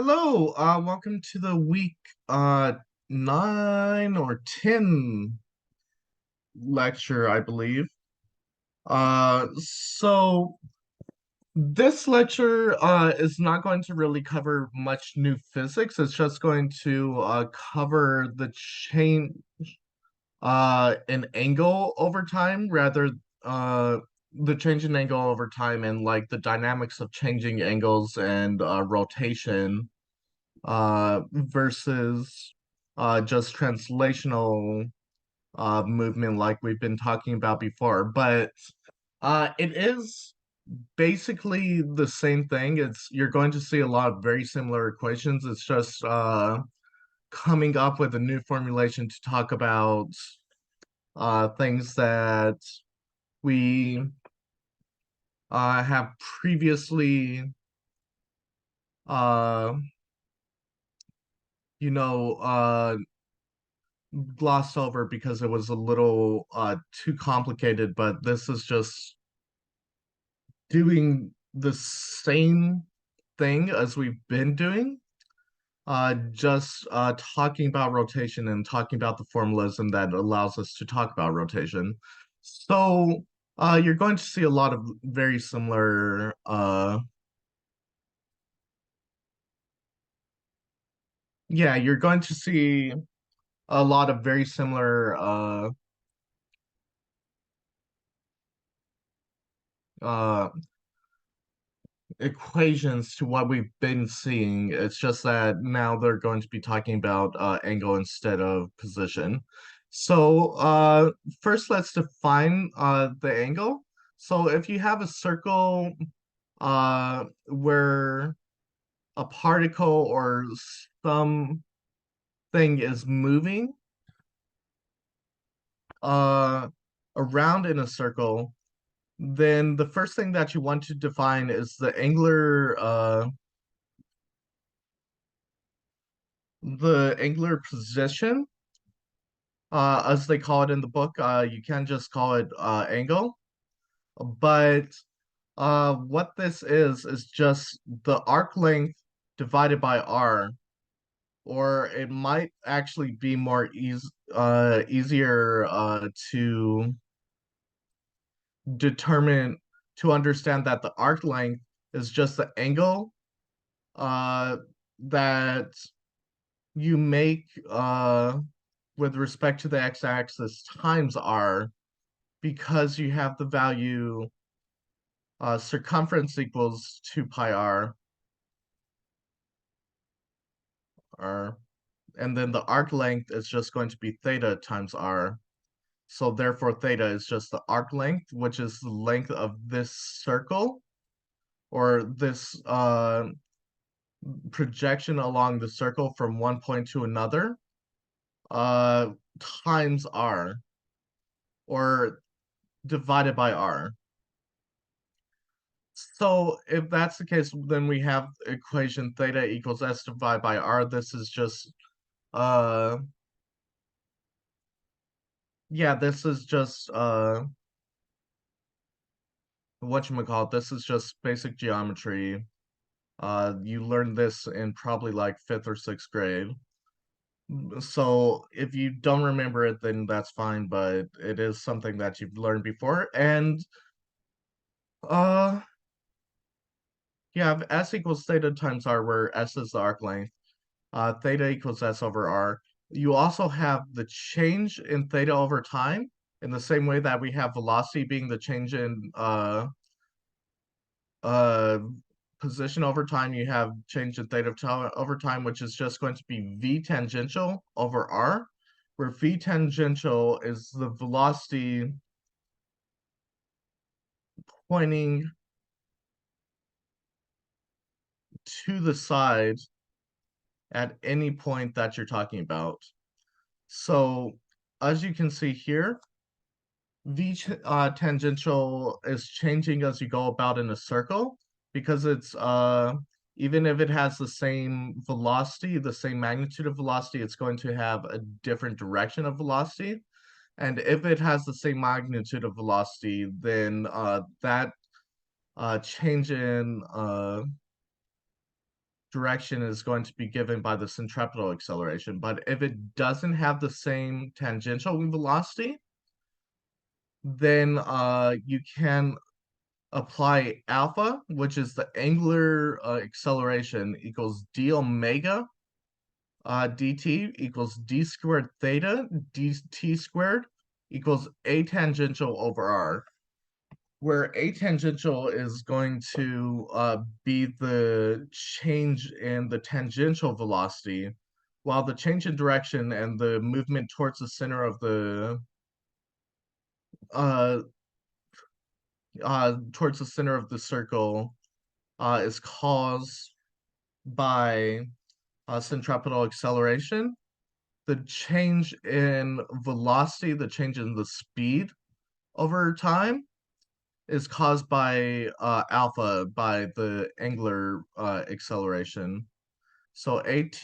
Hello, welcome to the week 9 or 10 lecture, I believe. So this lecture is not going to really cover much new physics. It's just going to cover the change in angle over time, rather the change in angle over time and like the dynamics of changing angles and rotation versus just translational movement like we've been talking about before. But it is basically the same thing. You're going to see a lot of very similar equations. It's just coming up with a new formulation to talk about things that we have previously uh, you know, glossed over because it was a little too complicated, but this is just doing the same thing as we've been doing, just talking about rotation and talking about the formalism that allows us to talk about rotation. So you're going to see a lot of very similar yeah, you're going to see a lot of very similar uh equations to what we've been seeing. It's just that now they're going to be talking about angle instead of position. So first let's define the angle. So if you have a circle where a particle or something is moving uh, around in a circle, then the first thing that you want to define is the angular position, as they call it in the book. You can't just call it angle, but what this is just the arc length divided by r, or it might actually be easier to determine to understand that the arc length is just the angle uh, that you make with respect to the x-axis times r, because you have the value circumference equals 2 pi r, and then the arc length is just going to be theta times r. So therefore theta is just the arc length, which is the length of this circle, or this projection along the circle from one point to another, uh, times r, or divided by r. So if that's the case, then we have equation theta equals s divided by r. This is just uh yeah, this is just whatchamacallit, this is just basic geometry. You learned this in probably like fifth or sixth grade. So if you don't remember it, then that's fine, but it is something that you've learned before. And uh yeah, if s equals theta times r, where s is the arc length, theta equals s over r. You also have the change in theta over time, in the same way that we have velocity being the change in uh position over time. You have change in theta over time, which is just going to be v tangential over r, where v tangential is the velocity pointing to the side at any point that you're talking about. So as you can see here, V tangential is changing as you go about in a circle, because it's even if it has the same velocity, the same magnitude of velocity, it's going to have a different direction of velocity. And if it has the same magnitude of velocity, then that change in direction is going to be given by the centripetal acceleration. But if it doesn't have the same tangential velocity, then you can apply alpha, which is the angular acceleration, equals d omega dt equals d squared theta dt squared equals a tangential over r, where a tangential is going to be the change in the tangential velocity, while the change in direction and the movement uh, towards the center of the circle is caused by centripetal acceleration. The change in velocity, the change in the speed over time, is caused by alpha, by the angular acceleration. So AT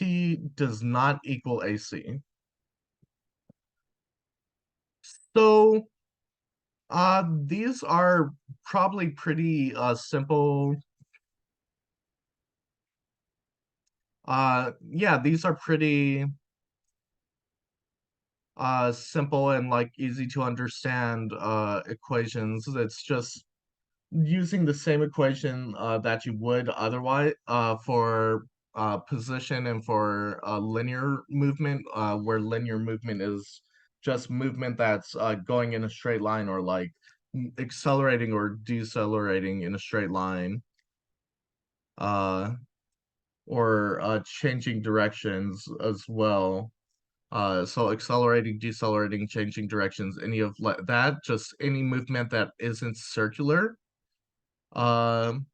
does not equal AC. So these are probably pretty simple. Yeah, these are pretty simple and like easy to understand equations. It's just using the same equation that you would otherwise for position and for linear movement, where linear movement is just movement that's going in a straight line, or like accelerating or decelerating in a straight line, uh, or changing directions as well. So accelerating, decelerating, changing directions, any of that, just any movement that isn't circular, or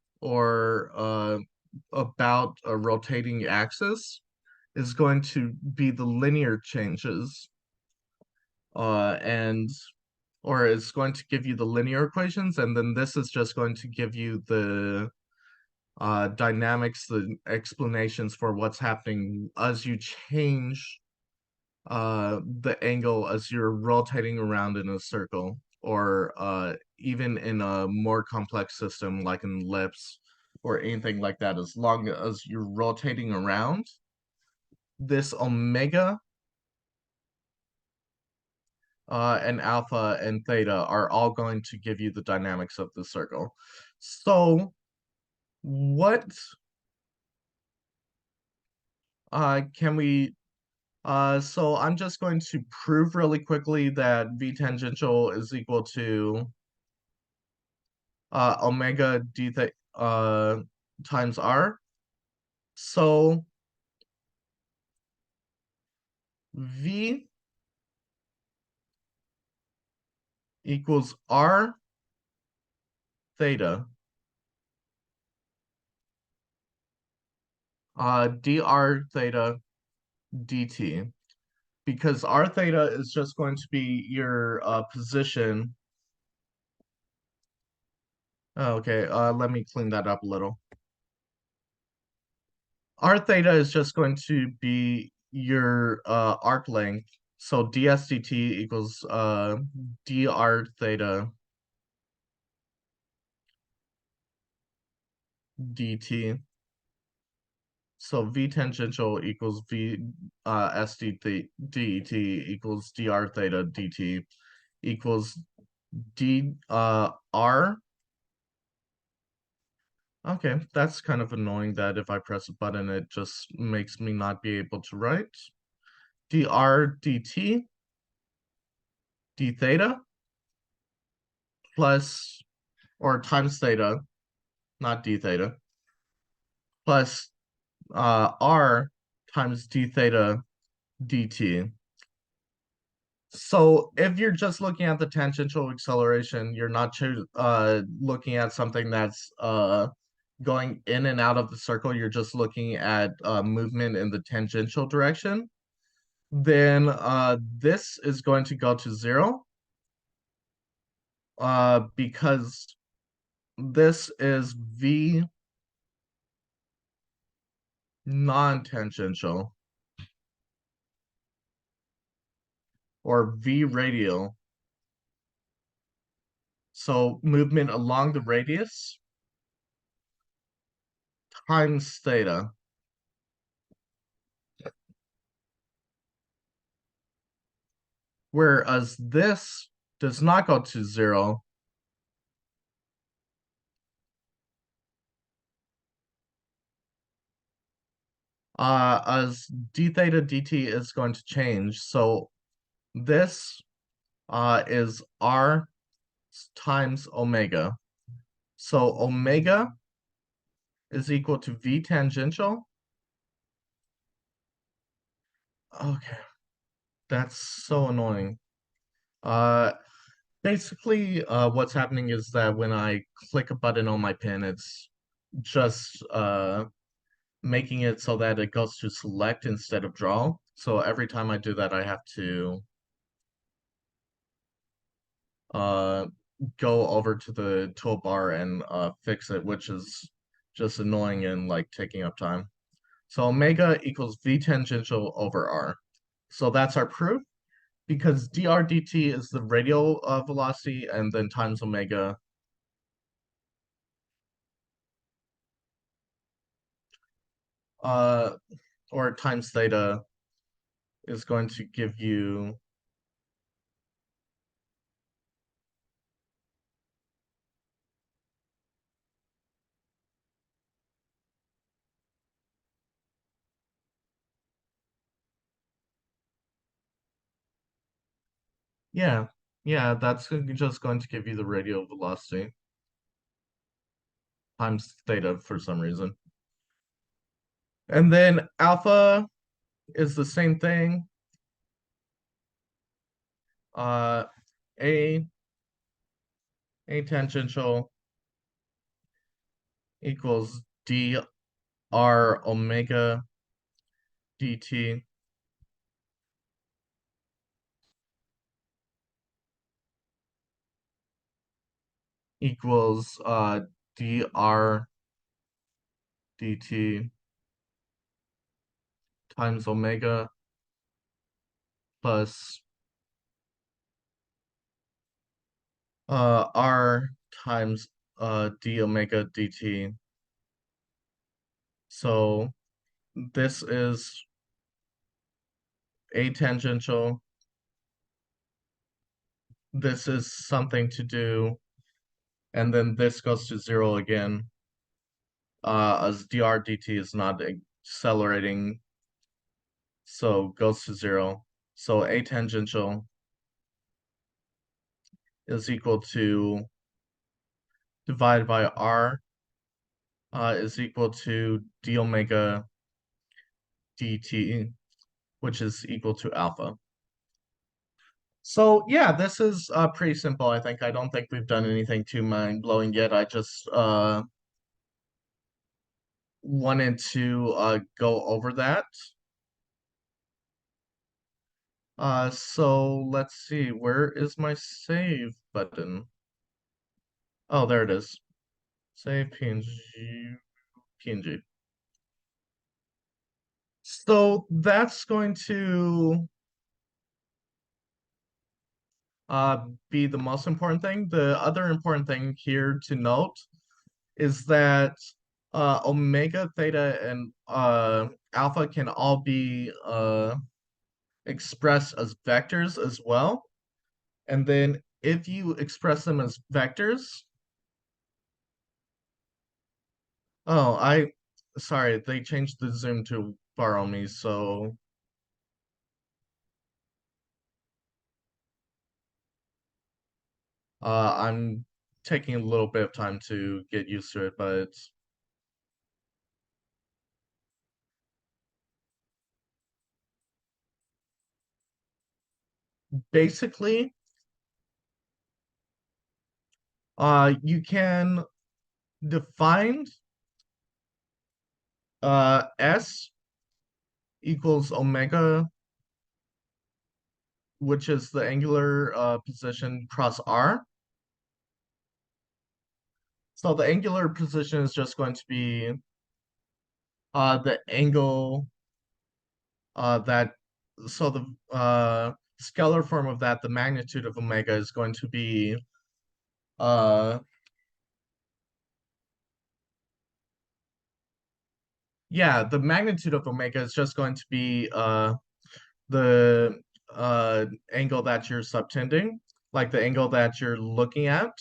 about a rotating axis, is going to be the linear changes, and or it's going to give you the linear equations, and then this is just going to give you the dynamics, the explanations for what's happening as you change the angle as you're rotating around in a circle, or even in a more complex system like an ellipse or anything like that. As long as you're rotating around, this omega and alpha and theta are all going to give you the dynamics of the circle. So what can we so I'm just going to prove really quickly that V tangential is equal to omega d times r. So V equals r theta dr theta dt, because r theta is just going to be your position. Oh, okay, let me clean that up a little. R theta is just going to be your arc length. So ds dt equals dr theta dt. So V tangential equals V s dt equals dr theta dt equals d r. Okay, that's kind of annoying that if I press a button, it just makes me not be able to write. dr dt d theta plus, or times theta, not d theta, plus r times d theta dt. So if you're just looking at the tangential acceleration, you're not looking at something that's going in and out of the circle, you're just looking at movement in the tangential direction, then this is going to go to 0, because this is V non-tangential, or V radial. So movement along the radius times theta. whereas this does not go to 0, as d theta dt is going to change. So this is r times omega. So omega is equal to v tangential. Okay, that's so annoying. Uh, Basically, what's happening is that when I click a button on my pen, it's just making it so that it goes to select instead of draw. So every time I do that, I have to uh, go over to the toolbar and fix it, which is just annoying and like taking up time. So omega equals v tangential over r. So that's our proof because dr dt is the radial velocity and then times omega. Uh, or times theta is going to give you yeah, yeah, that's just going to give you the radial velocity times theta for some reason. And then alpha is the same thing. Uh, a a tangential equals d r omega dt equals dr dt times omega plus r times d omega dt. So this is a tangential. This is something to do, and then this goes to 0 again, as dr dt is not accelerating, so goes to 0. So a tangential is equal to divided by r is equal to d omega dt, which is equal to alpha. So yeah, this is pretty simple, I think. I don't think we've done anything too mind-blowing yet. I just wanted to go over that. So let's see, where is my save button? Oh, there it is. Save PNG. So that's going to be the most important thing. The other important thing here to note is that omega, theta, and alpha can all be expressed as vectors as well. And then if you express them as vectors, oh, sorry, they changed the zoom to far on me, so I'm taking a little bit of time to get used to it, but basically, you can define S equals omega, which is the angular position cross R. So the angular position is just going to be the angle that, so the scalar form of that, the magnitude of omega is going to be uh, yeah, the magnitude of omega is just going to be the angle that you're subtending, like the angle that you're looking at,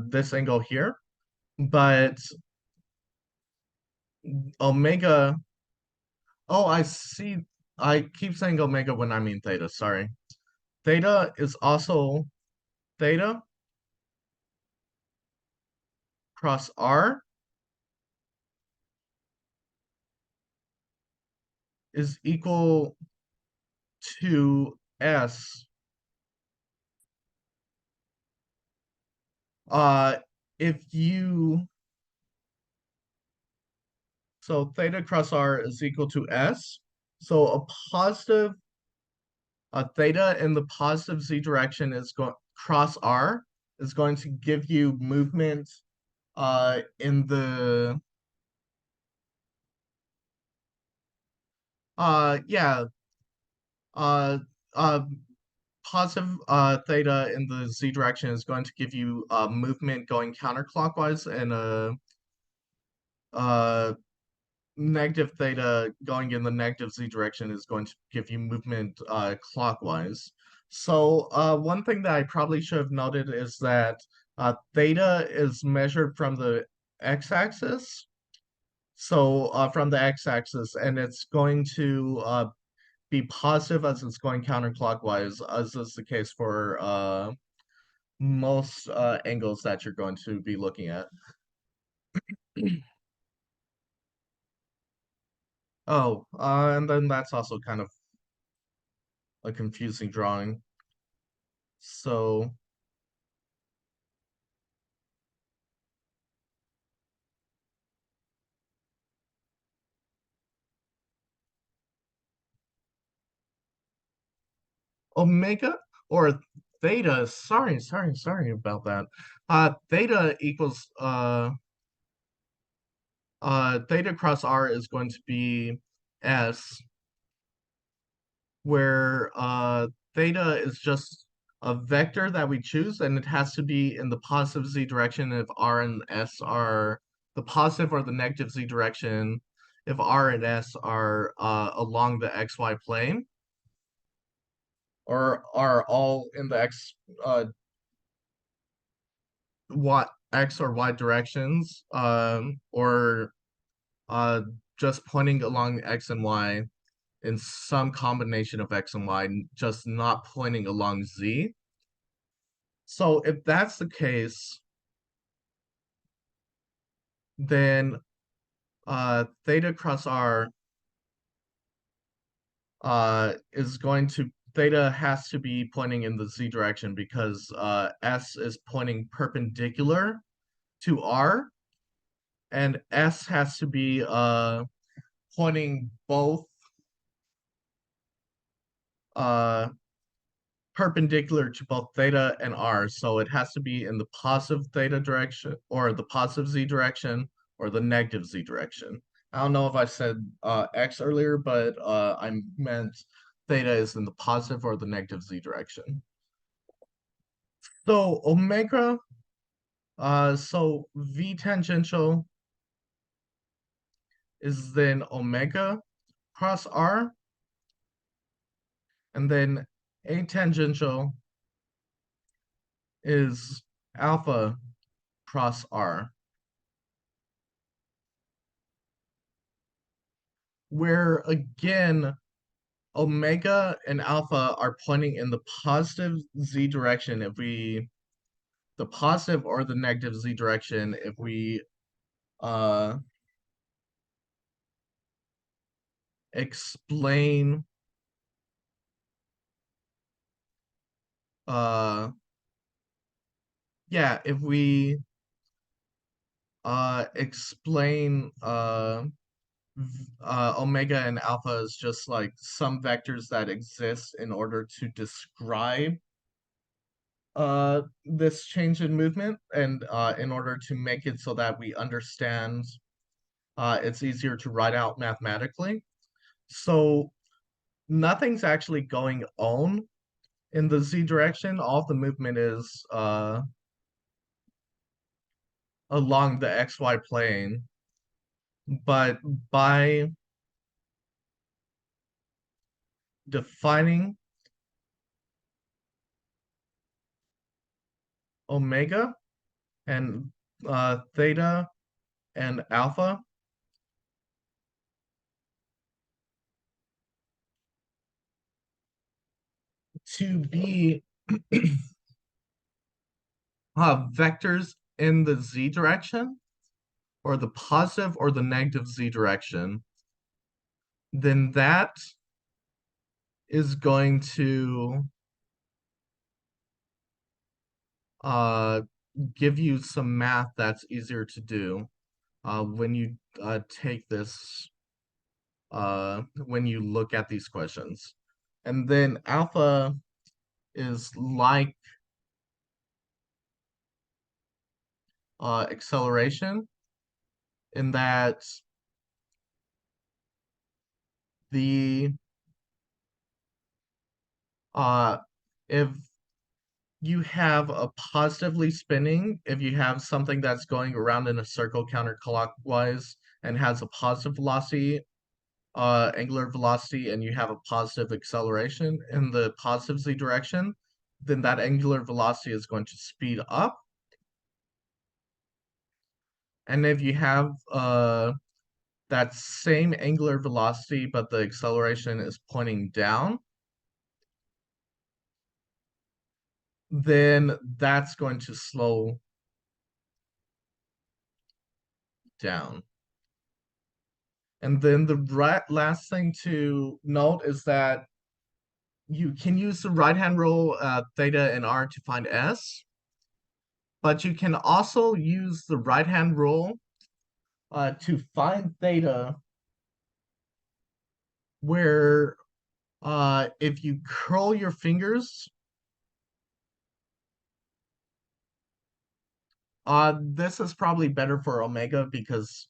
this angle here. But omega, oh, I see. I keep saying omega when I mean theta, sorry. Theta is also theta cross r is equal to s. Uh, if you, so theta cross r is equal to s. So a positive, theta in the positive z direction is going cross r is going to give you movement in the yeah uh uh positive theta in the z direction is going to give you movement going counterclockwise, and uh negative theta going in the negative z direction is going to give you movement clockwise. So one thing that I probably should have noted is that theta is measured from the x-axis. So from the x-axis, and it's going to be positive as it's going counterclockwise, as is the case for most angles that you're going to be looking at. Oh, and then that's also kind of a confusing drawing. So omega or theta, sorry about that. Theta equals theta cross r is going to be s, where theta is just a vector that we choose, and it has to be in the positive z direction if r and s are the positive or the negative z direction if r and s are along the xy plane, or are all in the x or y directions, or uh, just pointing along x and y in some combination of x and y, just not pointing along z. So if that's the case, then theta cross r is going to, theta has to be pointing in the z direction because s is pointing perpendicular to r, and s has to be pointing both uh, perpendicular to both theta and r. So it has to be in the positive theta direction, or the positive z direction, or the negative z direction. I don't know if I said x earlier, but I meant theta is in the positive or the negative z direction. So omega, so v tangential is then omega cross r, and then a tangential is alpha cross r, where again omega and alpha are pointing in the positive z direction if we, the positive or the negative z direction if we uh explain uh yeah, if we explain omega and alpha is just like some vectors that exist in order to describe this change in movement, and in order to make it so that we understand, it's easier to write out mathematically. So nothing's actually going on in the z direction. All the movement is along the xy plane, but by defining omega and theta and alpha to be vectors in the z direction, or the positive or the negative z direction, then that is going to uh, give you some math that's easier to do when you take this, when you look at these questions. And then alpha is like acceleration, in that the uh, if you have a positively spinning, if you have something that's going around in a circle counterclockwise and has a positive velocity, angular velocity, and you have a positive acceleration in the positive z direction, then that angular velocity is going to speed up. And if you have that same angular velocity, but the acceleration is pointing down, then that's going to slow down. And then the last thing to note is that you can use the right-hand rule, theta and r, to find s, but you can also use the right-hand rule to find theta, where if you curl your fingers, this is probably better for omega, because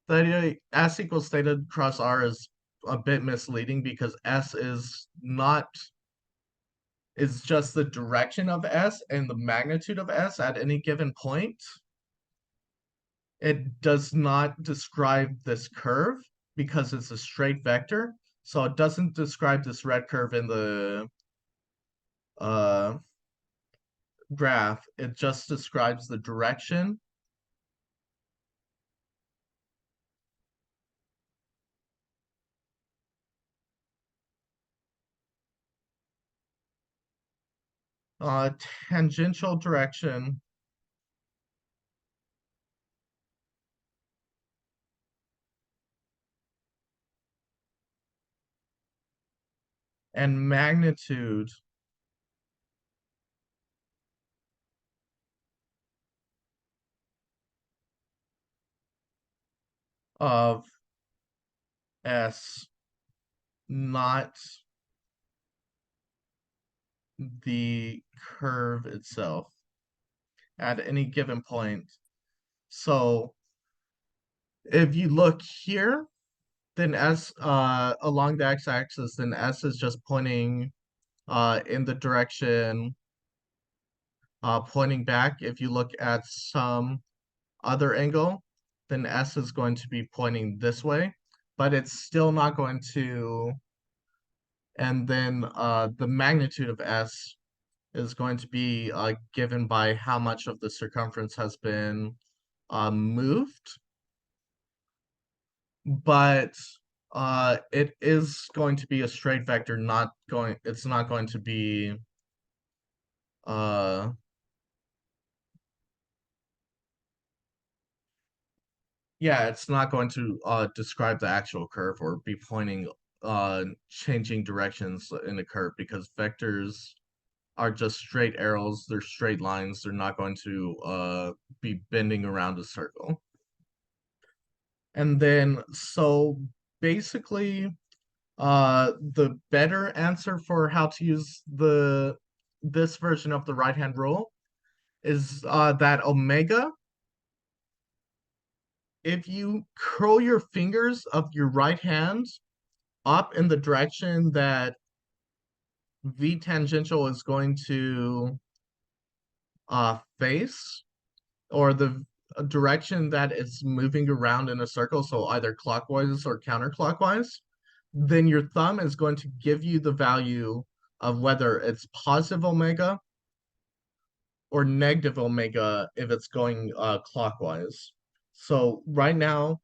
theta s equals theta cross r is a bit misleading, because s is just the direction of s and the magnitude of s at any given point. It does not describe this curve because it's a straight vector. So it doesn't describe this red curve in the uh, graph. It just describes the direction. Uh, Tangential direction and magnitude of S, not the curve itself at any given point. So if you look here, then S along the x-axis, then S is just pointing in the direction pointing back. If you look at some other angle, then S is going to be pointing this way, but it's still not going to. And then the magnitude of S is going to be given by how much of the circumference has been moved. But it is going to be a straight vector, it's not going to be uh, yeah, it's not going to describe the actual curve or be pointing changing directions in a curve, because vectors are just straight arrows, they're straight lines, they're not going to be bending around a circle. And then so basically the better answer for how to use this version of the right hand rule is that omega, if you curl your fingers of your right hand up in the direction that v tangential is going to face, or the direction that it's moving around in a circle, so either clockwise or counterclockwise, then your thumb is going to give you the value of whether it's positive omega or negative omega if it's going clockwise. So right now,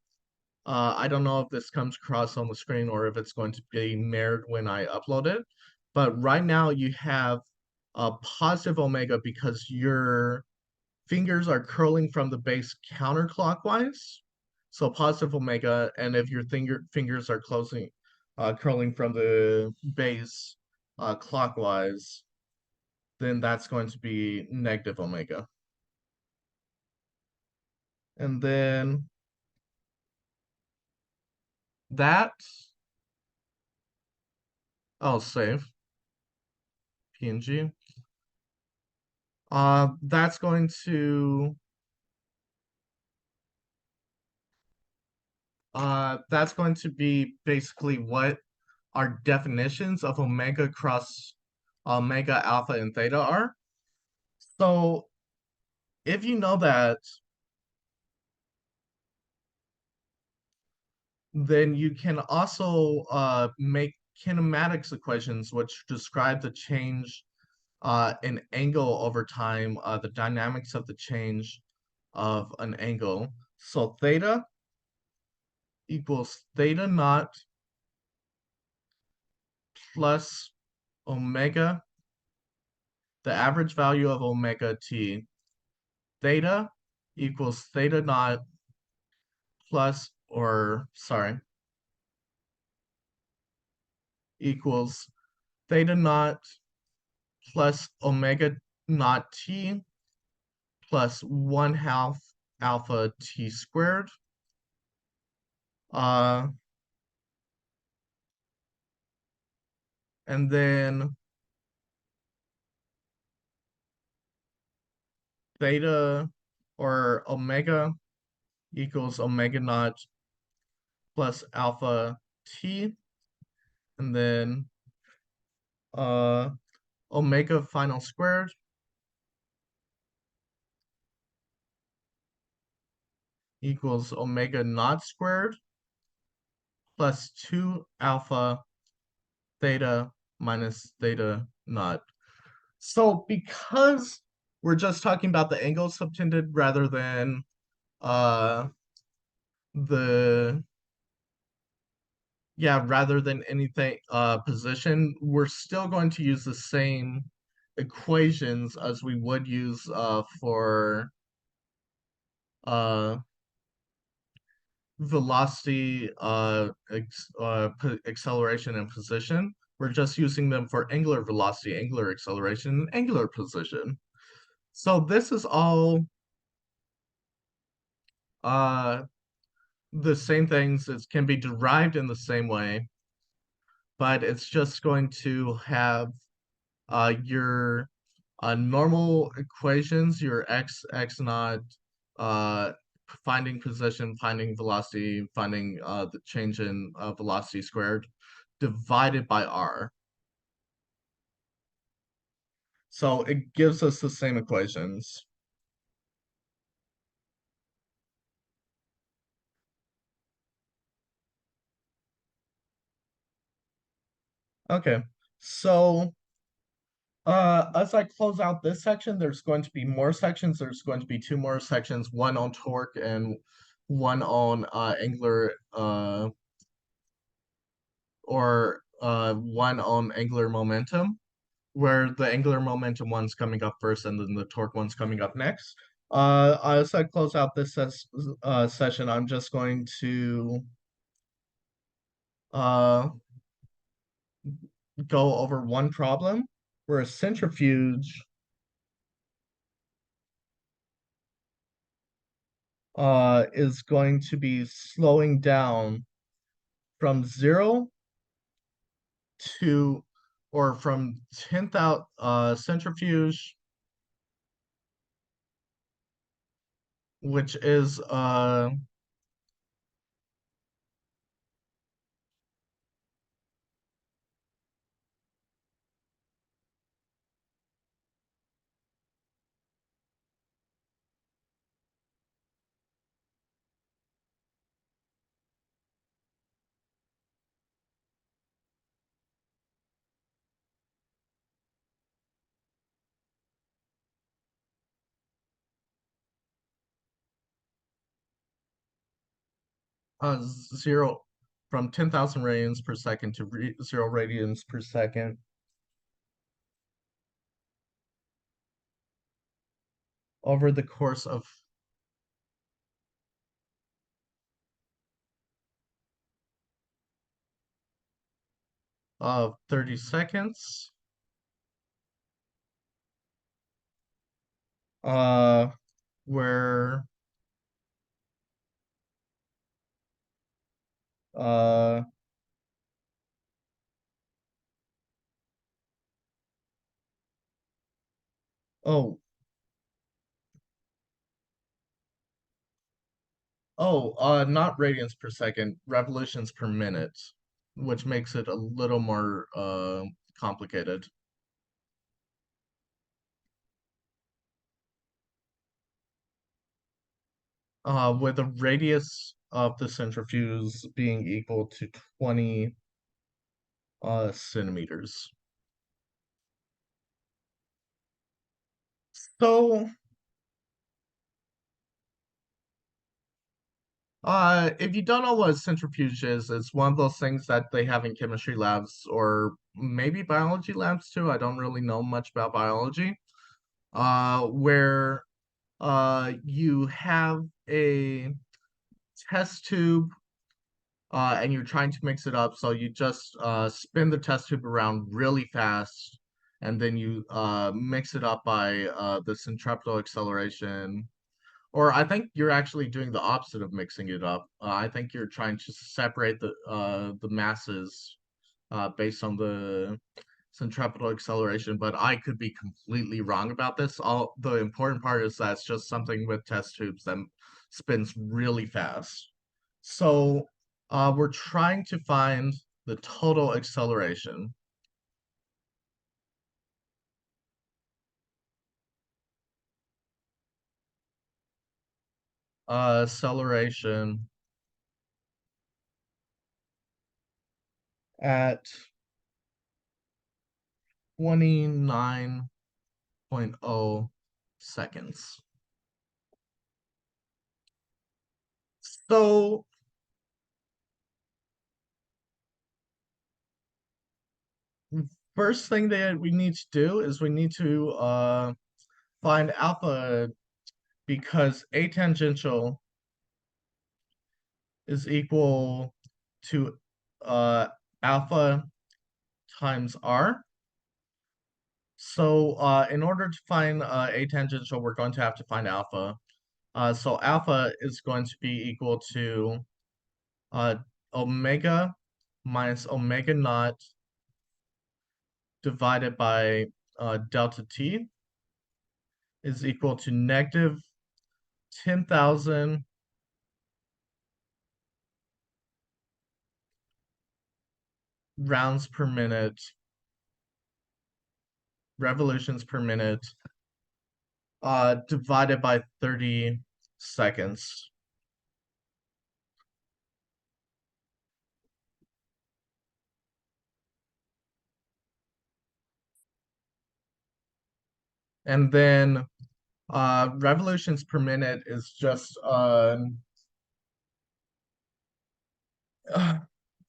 I don't know if this comes across on the screen or if it's going to be mirrored when I upload it. But right now you have a positive omega because your fingers are curling from the base counterclockwise. So positive omega, and if your fingers are curling from the base clockwise, then that's going to be negative omega. And then that, I'll save PNG. That's going to be basically what our definitions of omega cross omega, alpha, and theta are. So if you know that, then you can also make kinematics equations which describe the change in angle over time, the dynamics of the change of an angle. So theta equals theta naught plus omega, the average value of omega t. Theta equals theta naught plus, or sorry, equals theta naught plus omega naught t plus 1/2 alpha t squared. Uh, and then theta or omega equals omega naught plus alpha t, and then uh, omega final squared equals omega naught squared plus 2 alpha theta minus theta naught. So because we're just talking about the angle subtended rather than uh the rather than anything position, we're still going to use the same equations as we would use for uh velocity, acceleration, and position. We're just using them for angular velocity, angular acceleration, and angular position. So this is all uh, the same things. It can be derived in the same way, but it's just going to have your normal equations, your x naught, uh, finding position, finding velocity, finding the change in velocity squared, divided by r. So it gives us the same equations. Okay, so as I close out this section, there's going to be more sections. There's going to be two more sections, one on torque and one on angular one on angular momentum, where the angular momentum one's coming up first and then the torque one's coming up next. As I close out this session, I'm just going to uh, go over one problem where a centrifuge is going to be slowing down from 0 to, or from 10,000 centrifuge, which is zero from 10,000 radians per second to 0 radians per second over the course of 30 seconds. Uh, where uh oh not radians per second, revolutions per minute, which makes it a little more complicated. With the radius of the centrifuge being equal to 20 centimeters. So, if you don't know what a centrifuge is, it's one of those things that they have in chemistry labs or maybe biology labs too. I don't really know much about biology. Where you have a test tube and you're trying to mix it up. So you just spin the test tube around really fast, and then you mix it up by the centripetal acceleration. Or I think you're actually doing the opposite of mixing it up. I think you're trying to separate the masses based on the centripetal acceleration, but I could be completely wrong about this. All the important part is that it's just something with test tubes that spins really fast. So we're trying to find the total acceleration. Acceleration at 29.0 seconds. So first thing that we need to do is we need to find alpha because A tangential is equal to uh, alpha times r. So in order to find A tangential, we're going to have to find alpha. So alpha is going to be equal to uh, omega minus omega naught divided by delta t is equal to negative 10,000 rounds per minute, revolutions per minute, divided by 30 seconds. And then revolutions per minute is just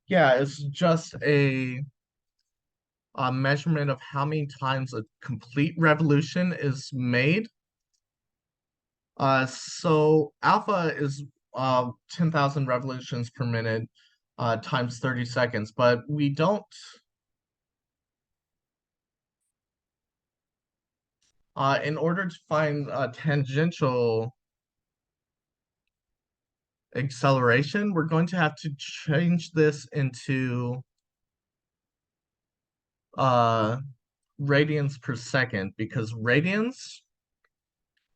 yeah, it's just a measurement of how many times a complete revolution is made. So alpha is 10,000 revolutions per minute times 30 seconds, but we don't, in order to find tangential acceleration, we're going to have to change this into uh, radians per second because radians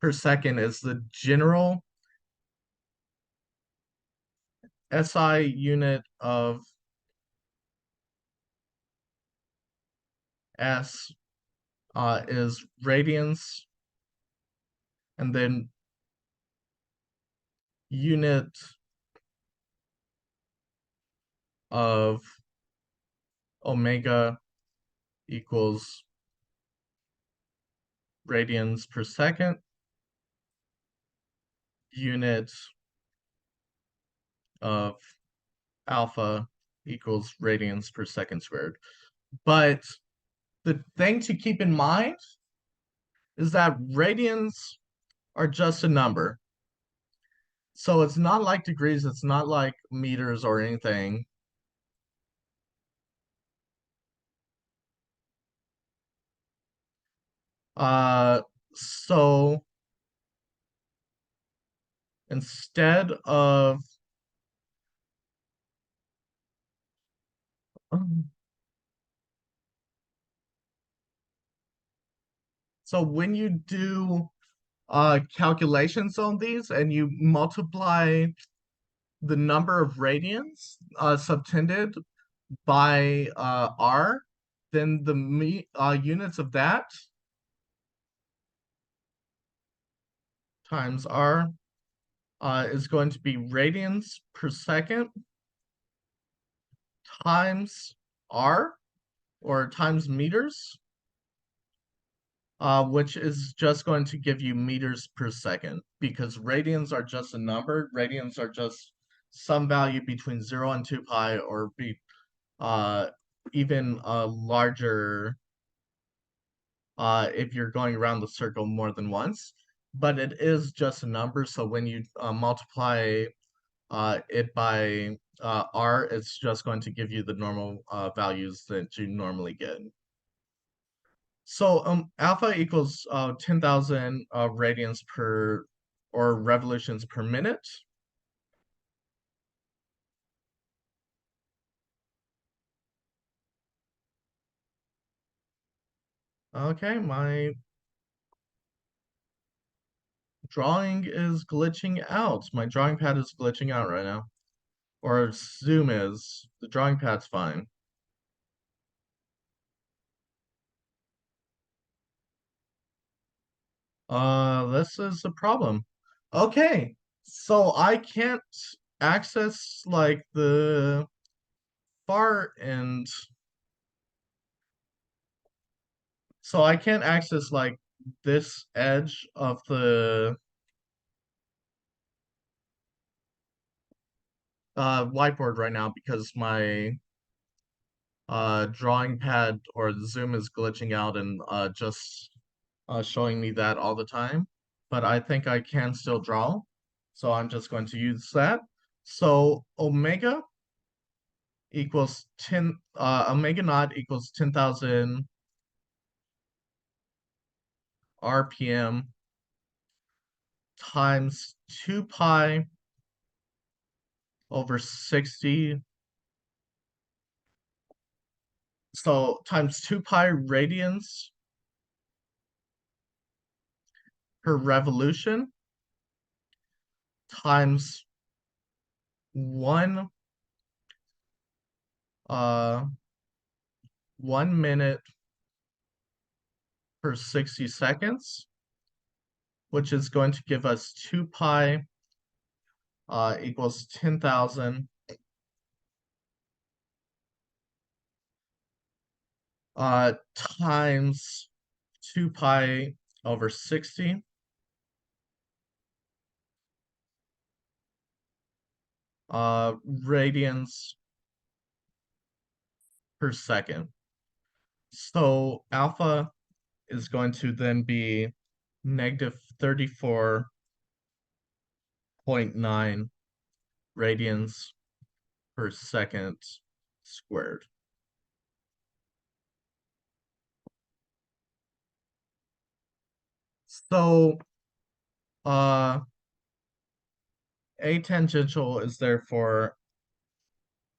per second is the general SI unit of S is radians, and then unit of omega equals radians per second, unit of alpha equals radians per second squared. But the thing to keep in mind is that radians are just a number. So it's not like degrees, it's not like meters or anything. Uh, so instead of so when you do calculations on these and you multiply the number of radians subtended by r, then the units of that times r is going to be radians per second times r, or times meters, which is just going to give you meters per second, because radians are just a number. Radians are just some value between 0 and 2 pi, or uh, even larger if you're going around the circle more than once. But it is just a number, so when you multiply it by r, it's just going to give you the normal values that you normally get. So alpha equals 10,000 radians per, or revolutions per minute. Okay, my drawing is glitching out. My drawing pad is glitching out right now. Or Zoom is. The drawing pad's fine. This is a problem. Okay, so I can't access like the far end. So I can't access like this edge of the whiteboard right now because my drawing pad or the Zoom is glitching out and just showing me that all the time. But I think I can still draw, so I'm just going to use that. So omega equals 10, omega naught equals 10,000 RPM times 2 pi over 60. So times 2 pi radians per revolution times 1 uh 1 minute per 60 seconds, which is going to give us 2 pi equals 10,000 times 2 pi over 60 radians per second. So alpha is going to then be negative 34.9 radians per second squared. So A tangential is therefore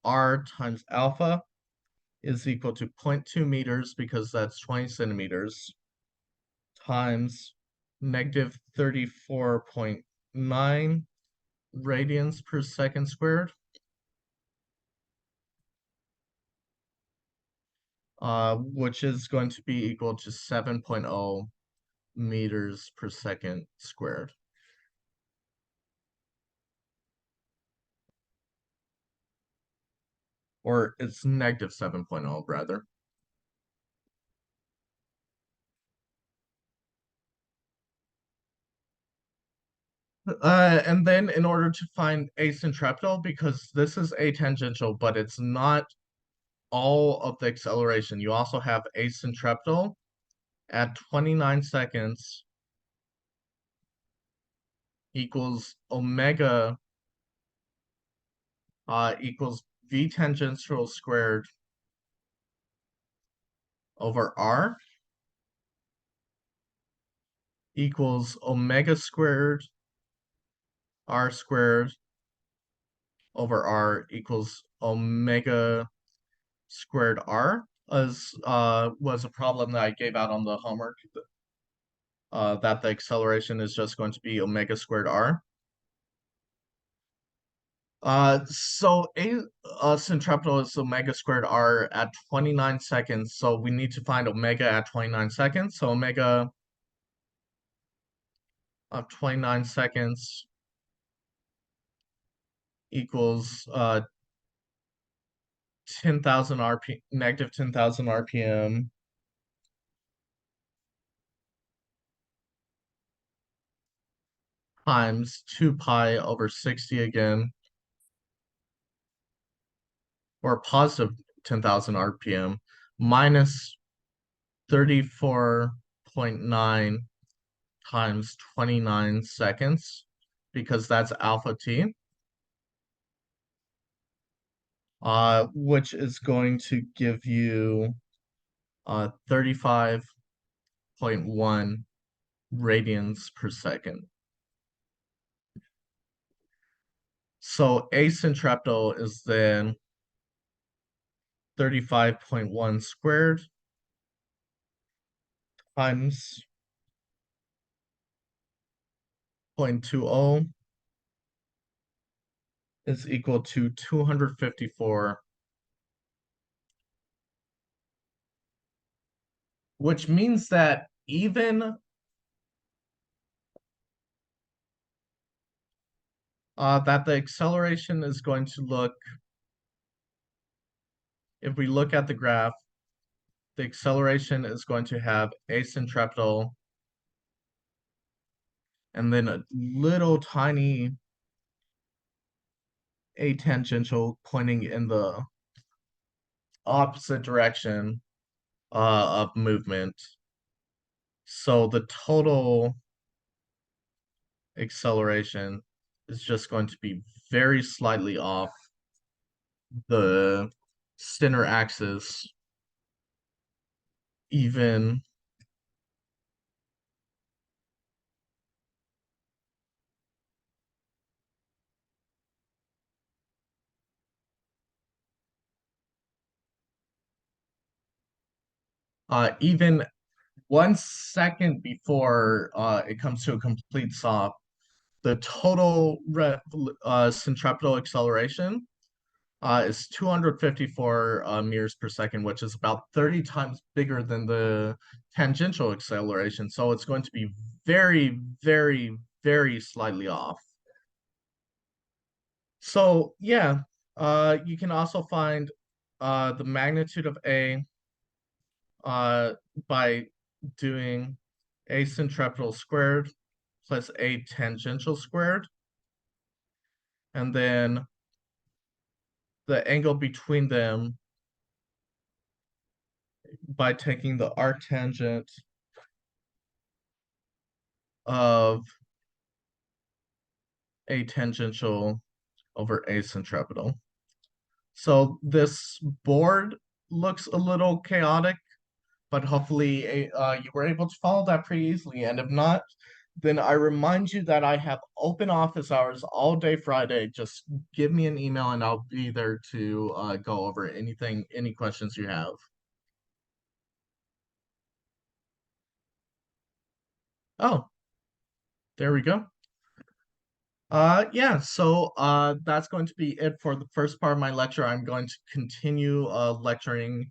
r times alpha is equal to 0.2 meters, because that's 20 centimeters, times negative 34.9 radians per second squared, which is going to be equal to 7.0 meters per second squared. Or it's negative 7.0 rather. And then in order to find acentreptal, because this is atangential, but it's not all of the acceleration, you also have acentreptal at 29 seconds equals omega equals v tangential squared over r equals omega squared r squared over r equals omega squared r, as was a problem that I gave out on the homework, that the acceleration is just going to be omega squared r. So a centripetal is omega squared r at 29 seconds. So we need to find omega at 29 seconds. So omega of 29 seconds equals 10,000 RP, negative 10,000 RPM times 2 pi over 60 again, or positive 10,000 RPM minus 34.9 times 29 seconds, because that's alpha t, which is going to give you 35.1 radians per second. So acentreptal is then 35.1 squared times 0.20 is equal to 254, which means that even that the acceleration is going to look, if we look at the graph, the acceleration is going to have acentreptal and then a little tiny atangential pointing in the opposite direction of movement. So the total acceleration is just going to be very slightly off the center axis, even even 1 second before it comes to a complete stop. The total centripetal acceleration is 254 meters per second, which is about 30 times bigger than the tangential acceleration. So it's going to be very, very, very slightly off. So yeah, you can also find the magnitude of A uh, by doing A centripetal squared plus A tangential squared, and then the angle between them by taking the arctangent of A tangential over A centripetal. So this board looks a little chaotic, but hopefully you were able to follow that pretty easily. And if not, then I remind you that I have open office hours all day Friday. Just give me an email and I'll be there to go over anything, any questions you have. Oh, there we go. Yeah, so that's going to be it for the first part of my lecture. I'm going to continue lecturing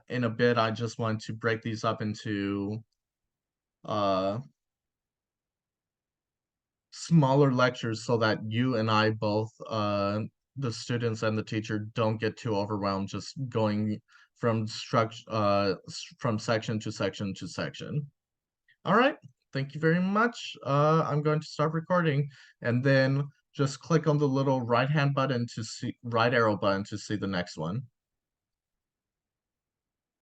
in a bit. I just want to break these up into uh smaller lectures so that you and I both, the students and the teacher, don't get too overwhelmed just going from structure from section to section to section. All right. Thank you very much. I'm going to start recording and then just click on the little right hand button to see right arrow button to see the next one.